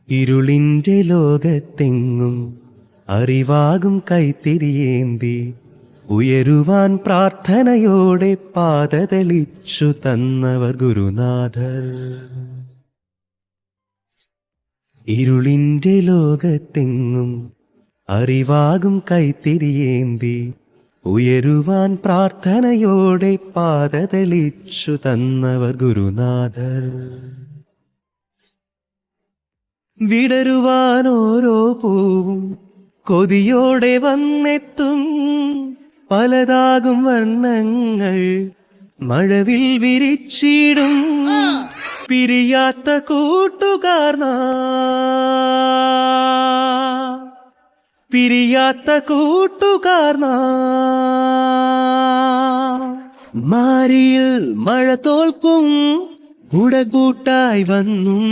ഇരുളിൻ്റെ ലോകത്തെങ്ങും അറിവാകും കൈത്തിരിയേന്തി ഉയരുവാൻ പ്രാർത്ഥനയോടെ പാത തെളിച്ചു തന്നവർ ഗുരുനാഥർ. ഇരുളിൻ്റെ ലോകത്തെങ്ങും അറിവാകും കൈത്തിരിയേന്തി ഉയരുവാൻ പ്രാർത്ഥനയോടെ പാത തെളിച്ചു തന്നവർ ഗുരുനാഥർ. വിടരുവാൻ ഓരോ പൂവും കൊതിയോടെ വന്നെത്തും, പലതാകും വർണ്ണങ്ങൾ മഴവിൽ വിരിച്ചിടും. പിരിയാത്ത കൂട്ടുകാർ പിരിയാത്ത കൂട്ടുകാർ മാരിയിൽ മഴ തോൽക്കും കുടകൂട്ടായി വന്നും